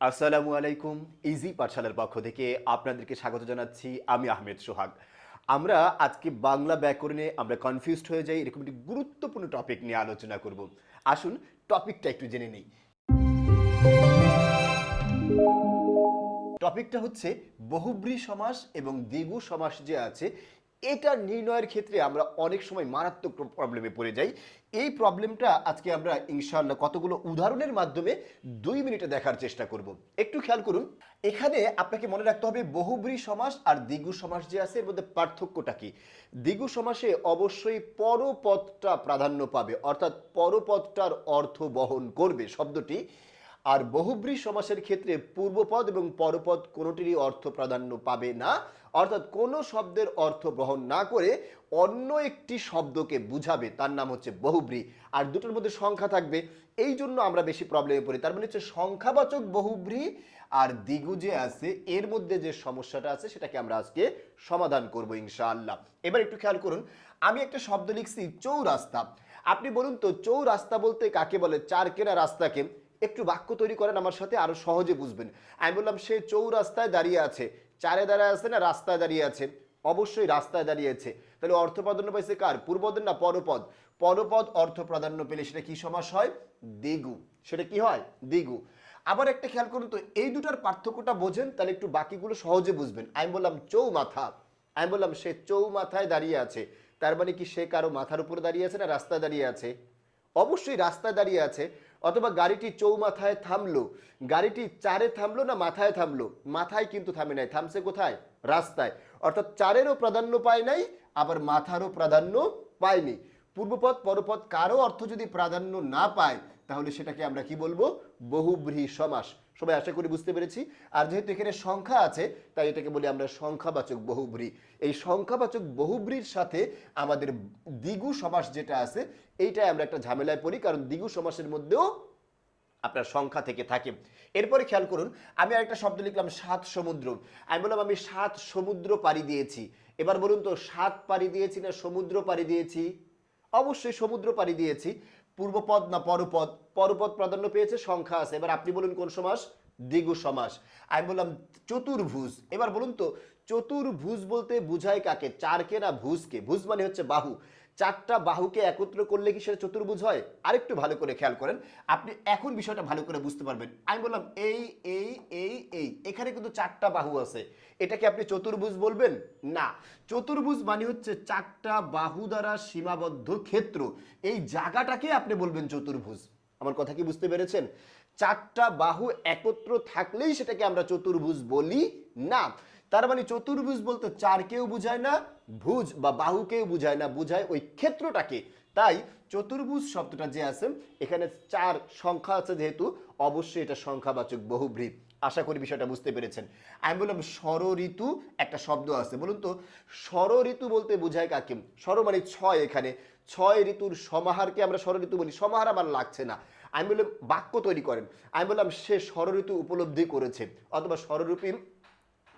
আসসালামু আলাইকুম। ইজি পাঠশালার পক্ষ থেকে আপনাদেরকে স্বাগত জানাচ্ছি। আমি আহমেদ সোহাগ। আমরা আজকে বাংলা ব্যাকরণে আমরা কনফিউজড হয়ে যাই, এরকম একটি গুরুত্বপূর্ণ টপিক নিয়ে আলোচনা করব। আসুন টপিকটা একটু জেনে নিই। টপিকটা হচ্ছে বহুব্রী সমাস এবং দ্বিগু সমাস যে আছে এটা নির্ণয়ের ক্ষেত্রে আমরা অনেক সময় মারাত্মক প্রবলেমে পড়ে যাই। এই প্রবলেমটা আজকে আমরা ইনশাআল্লাহ কতগুলো উদাহরণের মাধ্যমে 2 মিনিটে দেখার চেষ্টা করব। একটু খেয়াল করুন, এখানে আপনাকে মনে রাখতে হবে বহুব্রী সমাস আর দ্বিগু সমাস যে আছে এর মধ্যে পার্থক্যটা কি। দ্বিগু সমাসে অবশ্যই পরপদটা প্রাধান্য পাবে, অর্থাৎ পরপদটার অর্থ বহন করবে শব্দটি। আর বহুব্রী সমাসের ক্ষেত্রে পূর্বপদ এবং পরপদ কোনোটিরই অর্থ প্রাধান্য পাবে না, অর্থাৎ কোনো শব্দের অর্থ বহন না করে অন্য একটি শব্দকে বুঝাবে, তার নাম হচ্ছে বহুব্রী। আর দুটোর মধ্যে সংখ্যা থাকবে, এই জন্য আমরা বেশি প্রবলেমে পড়ি। তার মানে হচ্ছে সংখ্যাবাচক বহুব্রী আর দ্বিগু যে আছে এর মধ্যে যে সমস্যাটা আছে সেটাকে আমরা আজকে সমাধান করব ইনশাআল্লাহ। এবার একটু খেয়াল করুন, আমি একটা শব্দ লিখছি চৌরাস্তা। আপনি বলুন তো চৌরাস্তা বলতে কাকে বলে? চারকেনা রাস্তাকে। একটু বাক্য তৈরি করেন আমার সাথে, আরো সহজে বুঝবেন। আমি বললাম সে চৌরাস্তায় দাঁড়িয়ে আছে। চারে দাঁড়ায় আছে না রাস্তায় দাঁড়িয়ে আছে? অবশ্যই রাস্তায় দাঁড়িয়ে আছে। তাহলে অর্থ প্রাধান্য পাইছে কার? পূর্বপদ না পরপদ? পরপদ অর্থ প্রাধান্য পেলে সেটা কি সমাস হয়? দ্বিগু। সেটা কি হয়? দ্বিগু। আবার একটা খেয়াল করুন তো, এই দুটার পার্থক্যটা বোঝেন তাহলে একটু বাকিগুলো সহজে বুঝবেন। আমি বললাম চৌমাথা, আমি বললাম সে চৌমাথায় দাঁড়িয়ে আছে। তার মানে কি সে কারো মাথার উপরে দাঁড়িয়ে আছে না রাস্তায় দাঁড়িয়ে আছে? অবশ্যই রাস্তায় দাঁড়িয়ে আছে। অথবা গাড়িটি চৌমাথায় থামলো, গাড়িটি চারে থামলো না মাথায় থামলো? মাথায় কিন্তু থামে নাই, থামছে কোথায়? রাস্তায়। অর্থাৎ চারেরও প্রাধান্য পায় নাই, আবার মাথারও প্রাধান্য পায়নি। পূর্বপদ পরপদ কারো অর্থ যদি প্রাধান্য না পায় তাহলে সেটাকে আমরা কি বলবো? বহুব্রী সমাস। সবাই আশা করি বুঝতে পেরেছি। আর যেহেতু এখানে সংখ্যা আছে তাই এটাকে বলি আমরা সংখ্যাবাচক বহুব্রী। এই সংখ্যাবাচক বহুব্রীর সাথে আমাদের দ্বিগু সমাস যেটা আছে এইটাই আমরা একটা ঝামেলায় পড়ি, কারণ দ্বিগু সমাসের মধ্যেও আপনার সংখ্যা থেকে থাকে। এরপরে খেয়াল করুন, আমি আরেকটা শব্দ লিখলাম সাত সমুদ্র। আমি বললাম আমি সাত সমুদ্র পাড়ি দিয়েছি। এবার বলুন তো সাত পাড়ি দিয়েছি না সমুদ্র পাড়ি দিয়েছি? অবশ্যই সমুদ্র পাড়ি দিয়েছি। পূর্বপদ না পরপদ? পরপদ প্রাধান্য পেয়েছে, সংখ্যা আছে। এবার আপনি বলুন কোন সমাস? দ্বিগু সমাস। আমি বললাম চতুর্ভুজ। এবার বলুন তো চতুর্ভুজ বলতে বুঝায় কাকে? চারকে না ভুজকে? ভুজ মানে হচ্ছে বাহু। চারটা বাহুকে একত্র করলে কি সেটা চতুর্ভুজ হয়? আরেকটু ভালো করে খেয়াল করেন, আপনি এখন বিষয়টা ভালো করে বুঝতে পারবেন। আমি বললাম এই এই এই এই, এখানে কিন্তু চারটা বাহু আছে, এটাকে আপনি চতুর্ভুজ বলবেন না। চতুর্ভুজ মানে হচ্ছে চারটা বাহু দ্বারা সীমাবদ্ধ ক্ষেত্র, এই জায়গাটাকে আপনি বলবেন চতুর্ভুজ। আমার কথা কি বুঝতে পেরেছেন? চারটা বাহু একত্র থাকলেই সেটাকে আমরা চতুর্ভুজ বলি না। তার মানে চতুর্ভুজ বলতে চারকেও বুঝায় না, ভুজ বা বাহুকেও বুঝায় না, বুঝায় ওই ক্ষেত্রটাকে। তাই চতুর্ভুজ শব্দটা যে আছে এখানে চার সংখ্যা আছে যেহেতু অবশ্যই এটা সংখ্যাবাচক বহুব্রী। আশা করি বিষয়টা বুঝতে পেরেছেন। আমি বললাম ষড় ঋতু, একটা শব্দ আছে, বলুন তো ষড় ঋতু বলতে বোঝায় কাকে? ষড় মানে ছয়, এখানে ছয় ঋতুর সমাহারকে আমরা ষড় ঋতু বলি। সমাহার আমার লাগছে না, আমি বললাম বাক্য তৈরি করেন। আমি বললাম সে ষড় ঋতু উপলব্ধি করেছে, অথবা ষড়রূপী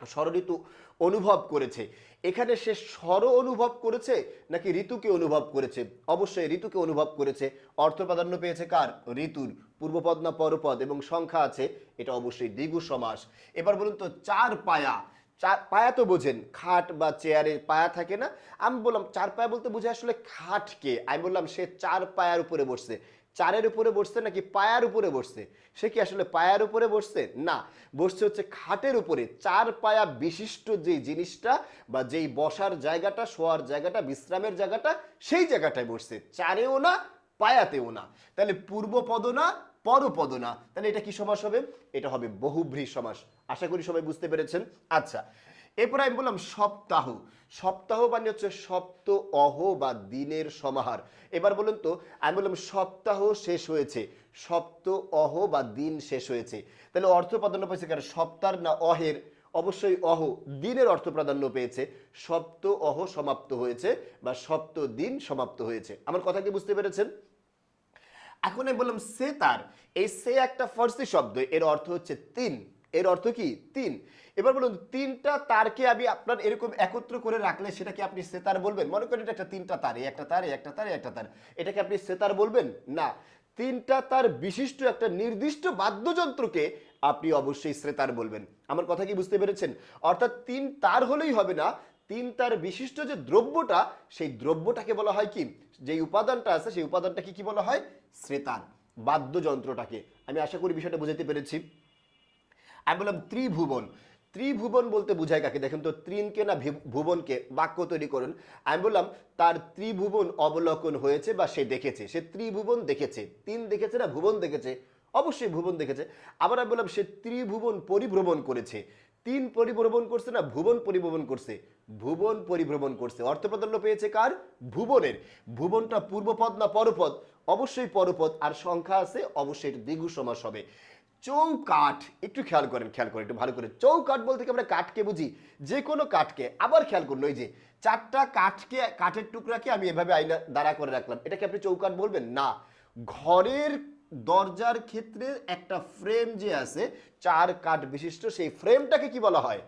ষড় ঋতু অনুভব করেছে। এখানে সে ষড় অনুভব করেছে নাকি ঋতুকে অনুভব করেছে? অবশ্যই ঋতুকে অনুভব করেছে। অর্থ প্রাধান্য পেয়েছে কার? ঋতুর। পূর্বপদ না পরপদ? এবং সংখ্যা আছে, এটা অবশ্যই দ্বিগু সমাস। এবার বলুন তো চার পায়া। চার পায়া তো বোঝেন, খাট বা চেয়ারে পায়া থাকে না? আমি বললাম চার পায়া বলতে বোঝায় আসলে খাটকে। আমি বললাম সে চার পায়ার উপরে বসছে। চারের উপরে বসছে নাকি পায়ার উপরে বসছে? সে কি আসলে পায়ার উপরে বসছে? না, বসছে হচ্ছে খাটের উপরে। চার পায়া বিশিষ্ট যেই জিনিসটা বা যেই বসার জায়গাটা, শোয়ার জায়গাটা, বিশ্রামের জায়গাটা, সেই জায়গাটায় বসছে। চারেও না, পায়াতেও না। তাহলে পূর্বপদ না, পরপদ না। তাহলে এটা কি সমাস হবে? এটা হবে বহুব্রী সমাস। আশা করি সবাই বুঝতে পেরেছেন। আচ্ছা, এরপরে আমি বললাম সপ্তাহ। সপ্তাহ মানে হচ্ছে সপ্ত অহ বা দিনের সমাহার। এবার বলুন তো, আমি বললাম সপ্তাহ শেষ হয়েছে, সপ্ত অহ বা দিন শেষ হয়েছে। তাহলে অর্থ প্রাধান্য পেয়েছে কারণ সপ্তাহ না অহের? অবশ্যই অহ। দিনের অর্থ প্রাধান্য পেয়েছে, সপ্ত অহ সমাপ্ত হয়েছে বা সপ্ত দিন সমাপ্ত হয়েছে। আমার কথা কি বুঝতে পেরেছেন? এখন আমি বললাম সে তার। এই সে একটা ফার্সি শব্দ, এর অর্থ হচ্ছে তিন। এর অর্থ কি? তিন। এবার বলুন তিনটা তারকে আমি আপনার এরকম একত্র করে রাখলে সেটাকে আপনি সেতার বলবেন? মনে করেন এটা একটা তিনটা তার, একটা তার, একটা তার, একটা তার, এটাকে আপনি সেতার বলবেন না। তিনটা তার বিশিষ্ট একটা নির্দিষ্ট বাদ্যযন্ত্রকে আপনি অবশ্যই শ্রেতার বলবেন। আমার কথা কি বুঝতে পেরেছেন? অর্থাৎ 3 তার হলেই হবে না, 3 তার বিশিষ্ট যে দ্রব্যটা, সেই দ্রব্যটাকে বলা হয় কি, যেই উপাদানটা আছে সেই উপাদানটাকে কি বলা হয়? শ্রেতার। বাদ্যযন্ত্রটাকে। আমি আশা করি বিষয়টা বুঝাতে পেরেছি। আমি বললাম ত্রিভুবন। ত্রিভুবন বলতে বোঝায় কাকে? দেখেন তো, ত্রিনকে না ভুবনকে, বাক্য তৈরি করুন। আমি বললাম তার ত্রিভুবন অবলোকন হয়েছে বা সে দেখেছে, সে ত্রিভুবন দেখেছে। তিন দেখেছে না ভুবন দেখেছে? অবশ্যই ভুবন দেখেছে। আবার আমি বললাম সে ত্রিভুবন পরিভ্রমণ করেছে। তিন পরিভ্রমণ করছে না ভুবন পরিভ্রমণ করছে? ভুবন পরিভ্রমণ করছে। অর্থপ্রাধান্য পেয়েছে কার? ভুবনের। ভুবনটা পূর্বপদ না পরপদ? অবশ্যই পরপদ। আর সংখ্যা আছে, অবশ্যই এটা দ্বিগু সমাস হবে। চৌকাঠ, একটু খেয়াল করেন, একটু ভালো করে। চৌকাঠ বলতে কি আমরা কাঠকে বুঝি? যে কোনো কাঠকে। আবার খেয়াল করুন, ওই যে 4টা কাঠকে, কাঠের টুকরাকে আমি এভাবে আয়না দাঁড়া করে রাখলাম, এটাকে আপনি চৌকাঠ বলবেন না। ঘরের দরজার ক্ষেত্রে একটা ফ্রেম যে আছে 4 কাঠ বিশিষ্ট, সেই ফ্রেমটাকে কি বলা হয়?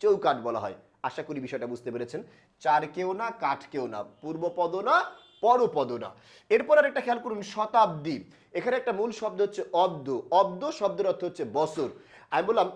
চৌকাঠ বলা হয়। আশা করি বিষয়টা বুঝতে পেরেছেন। 4 কেও না, কাঠ কেও না, পূর্বপদ না, পরপদ না। এরপর আর একটা খেয়াল করুন, শতাব্দী। এখানে একটা মূল শব্দ হচ্ছে অব্দ। অব্দ শব্দের অর্থ হচ্ছে বছর। আমি বললাম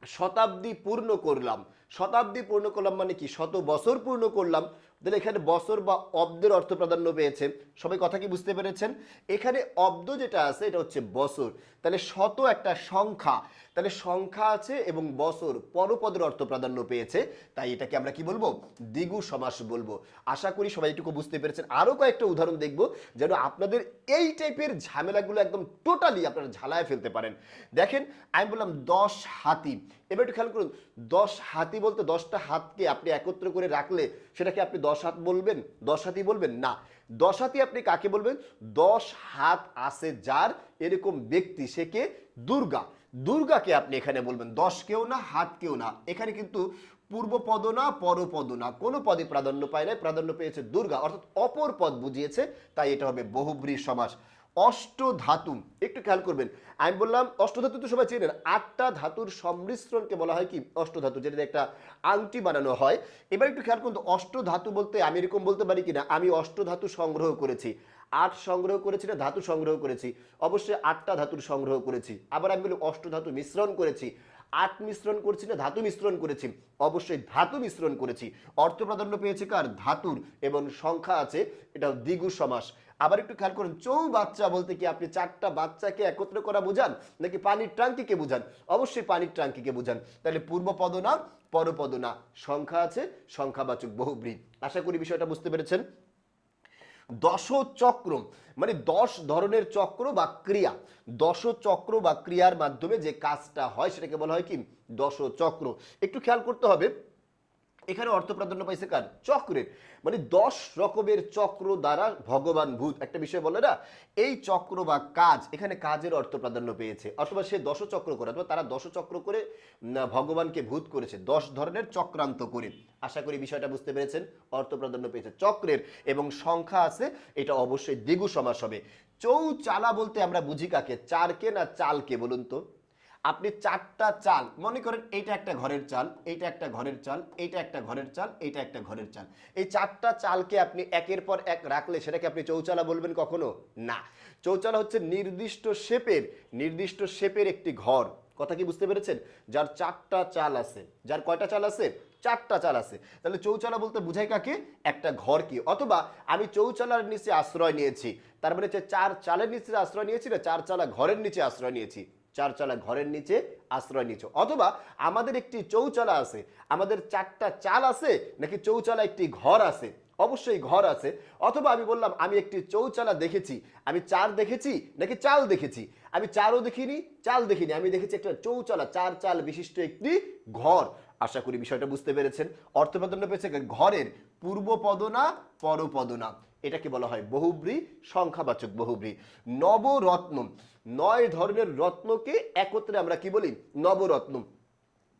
শতাব্দী পূর্ণ করলাম। শতাব্দী পূর্ণ করলাম মানে কি? শত বছর পূর্ণ করলাম। তাহলে এখানে বছর বা অব্দের অর্থ প্রাধান্য পেয়েছে। সবাই কথা কি বুঝতে পেরেছেন? এখানে অব্দ যেটা আছে এটা হচ্ছে বছর। তাহলে শত একটা সংখ্যা, তাহলে সংখ্যা আছে এবং বছর পরপদের অর্থ প্রাধান্য পেয়েছে, তাই এটাকে আমরা কি বলবো? দ্বিগু সমাস বলবো। আশা করি সবাই এটুকু বুঝতে পেরেছেন। আরো কয়েকটা উদাহরণ দেখব যেন আপনাদের এই টাইপের ঝামেলাগুলো একদম টোটালি আপনারা ঝালায় ফেলতে পারেন। দেখেন, আমি বললাম 10 হাতি। এবার একটু খেয়াল করুন, 10 হাতি বলতে 10টা হাতকে আপনি একত্র করে রাখলে সেটাকে আপনি 10 হাত বলবেন? 10 হাতি বলবেন না। 10 হাতি আপনি কাকে বলবেন? 10 হাত আছে যার এরকম ব্যক্তি, সে কে? দুর্গা। দুর্গাকে আপনি এখানে বলবেন। 10 কেও না, হাত কেও না। এখানে কিন্তু পূর্বপদ না, পরপদ না, কোনো পদে প্রাধান্য পায় না, প্রাধান্য পেয়েছে দুর্গা, অর্থাৎ অপর পদ বুঝিয়েছে, তাই এটা হবে বহুব্রী সমাস। অষ্টধাতু, একটু খেয়াল করবেন। আমি বললাম অষ্টধাতু তো সবাই চেনেন, 8টা ধাতুর সম্মিশ্রণকে বলা হয় কি? অষ্টধাতু, যেটা একটা আংটি বানানো হয়। এবার একটু খেয়াল করুন, অষ্টধাতু বলতে আমি এরকম বলতে পারি কিনা, আমি অষ্টধাতু সংগ্রহ করেছি। 8 সংগ্রহ করেছি না ধাতু সংগ্রহ করেছি? অবশ্যই 8টা ধাতুর সংগ্রহ করেছি। আবার আমি বলি অষ্টধাতু মিশ্রণ করেছি। 8 মিশ্রণ করছি না ধাতু মিশ্রণ করেছি? অবশ্যই ধাতু মিশ্রণ করেছি। অর্থ প্রাধান্য পেয়েছে কার? ধাতুর। এবং সংখ্যা আছে, এটা দ্বিগু সমাস। আবার একটু খেয়াল করুন, চৌবাচ্চা বলতে কি আপনি 4টা বাচ্চাকে একত্র করা বুঝান নাকি পানির ট্যাঙ্কিকে বুঝান? অবশ্যই পানির ট্যাঙ্কিকে বুঝান। তাহলে পূর্বপদ না, পরপদ না, সংখ্যা আছে, সংখ্যাবাচক বহুব্রী। আশা করি বিষয়টা বুঝতে পেরেছেন। দশচক্র মানে 10 ধরনের চক্র বা ক্রিয়া। দশচক্র বা ক্রিয়ার মাধ্যমে যে কাজটা হয় সেটাকে বলা হয় কি? দশচক্র। একটু খেয়াল করতে হবে, এখানে অর্থ প্রাধান্য পাইছে কার? চক্রের। মানে 10 রকমের চক্র দ্বারা ভগবান ভূত, একটা বিষয় বলে না, এই চক্র বা কাজ, এখানে কাজের অর্থ প্রাধান্য পেয়েছে। অথবা সে 10 চক্র করে, অথবা তারা 10 চক্র করে ভগবানকে ভূত করেছে 10 ধরনের চক্রান্ত করে। আশা করি বিষয়টা বুঝতে পেরেছেন। অর্থ প্রাধান্য পেয়েছে চক্রের এবং সংখ্যা আছে, এটা অবশ্যই দ্বিগু সমাস হবে। চৌচালা বলতে আমরা বুঝি কাকে? চারকে না চালকে বলুন তো? আপনি 4টা চাল মনে করেন, এইটা একটা ঘরের চাল, এইটা একটা ঘরের চাল, এইটা একটা ঘরের চাল, এইটা একটা ঘরের চাল। এই 4টা চালকে আপনি একের পর এক রাখলে সেটাকে আপনি চৌচালা বলবেন কখনো? না। চৌচালা হচ্ছে নির্দিষ্ট শেপের একটি ঘর। কথা কি বুঝতে পেরেছেন? যার 4টা চাল আছে। যার কয়টা চাল আছে? 4টা চাল আছে। তাহলে চৌচালা বলতে বুঝায় কাকে? একটা ঘরকে। অথবা আমি চৌচালার নিচে আশ্রয় নিয়েছি, তার মানে হচ্ছে 4 চালের নিচে আশ্রয় নিয়েছি না, 4 চালা ঘরের নিচে আশ্রয় নিয়েছি। 4 চালা ঘরের নিচে আশ্রয় নিয়েছে। অথবা আমাদের একটি চৌচালা আছে, আমাদের 4টা চাল আছে নাকি চৌচালা একটি ঘর আছে? অবশ্যই ঘর আছে। অথবা আমি বললাম আমি একটি চৌচালা দেখেছি, আমি 4 দেখেছি নাকি চাল দেখেছি? আমি 4ও দেখিনি, চাল দেখিনি, আমি দেখেছি একটা চৌচালা, 4 চাল বিশিষ্ট একটি ঘর। আশা করি বিষয়টা বুঝতে পেরেছেন। অর্থ প্রাধান্য পেয়েছে ঘরের, পূর্বপদ না, পরপদ না, এটাকে বলা হয় বহুব্রী, সংখ্যাবাচক বহুব্রী। নবরত্ন, 9 ধরনের রত্নকে একত্রে আমরা কি বলি? নবরত্ন।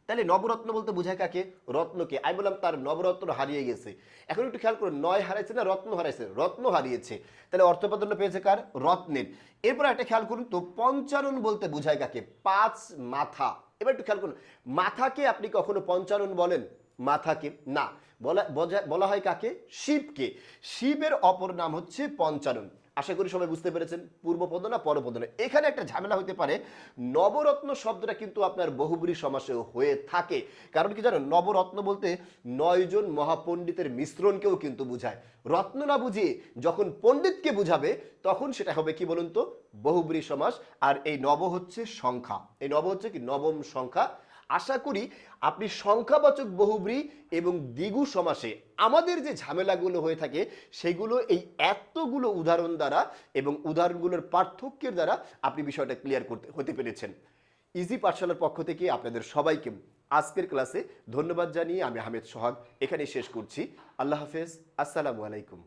তাহলে নবরত্ন বলতে বোঝায় কাকে? রত্নকে। আমি বললাম তার নবরত্ন হারিয়ে গেছে। এখন একটু খেয়াল করুন, 9 হারাইছে না রত্ন হারাইছে? রত্ন হারিয়েছে। তাহলে অর্থ প্রাধান্য পেয়েছে কার? রত্নের। এরপর একটা খেয়াল করুন তো, পঞ্চানন বলতে বোঝায় কাকে? 5 মাথা। এবার একটু খেয়াল করুন, মাথাকে আপনি কখনো পঞ্চানন বলেন? মাথাকে না, বলা হয় কাকে? শিবকে। শিবের অপর নাম হচ্ছে পঞ্চানন। আশা করি সবাই বুঝতে পেরেছেন, পূর্বপদ না পরপদ না। এখানে একটা ঝামেলা হতে পারে, নবরত্ন শব্দটা কিন্তু আপনার বহুব্রী সমাসেও হয়ে থাকে। কারণ কি জানেন, নবরত্ন বলতে 9 জন মহাপণ্ডিতের মিশ্রণকেও কিন্তু বোঝায়। রত্ন না বুঝিয়ে যখন পণ্ডিতকে বুঝাবে তখন সেটা হবে কি বলুন তো, বহুব্রী সমাস। আর এই নব হচ্ছে সংখ্যা, এই নব হচ্ছে কি নবম সংখ্যা। আশা করি আপনি সংখ্যাবাচক বহুব্রী এবং দ্বিগু সমাসে আমাদের যে ঝামেলাগুলো হয়ে থাকে সেগুলো এই এতগুলো উদাহরণ দ্বারা এবং উদাহরণগুলোর পার্থক্যের দ্বারা আপনি বিষয়টা ক্লিয়ার হতে পেরেছেন। ইজি পাঠশালার পক্ষ থেকে আপনাদের সবাইকে আজকের ক্লাসে ধন্যবাদ জানিয়ে আমি আহমেদ সোহাগ এখানেই শেষ করছি। আল্লাহ হাফেজ, আসসালামু আলাইকুম।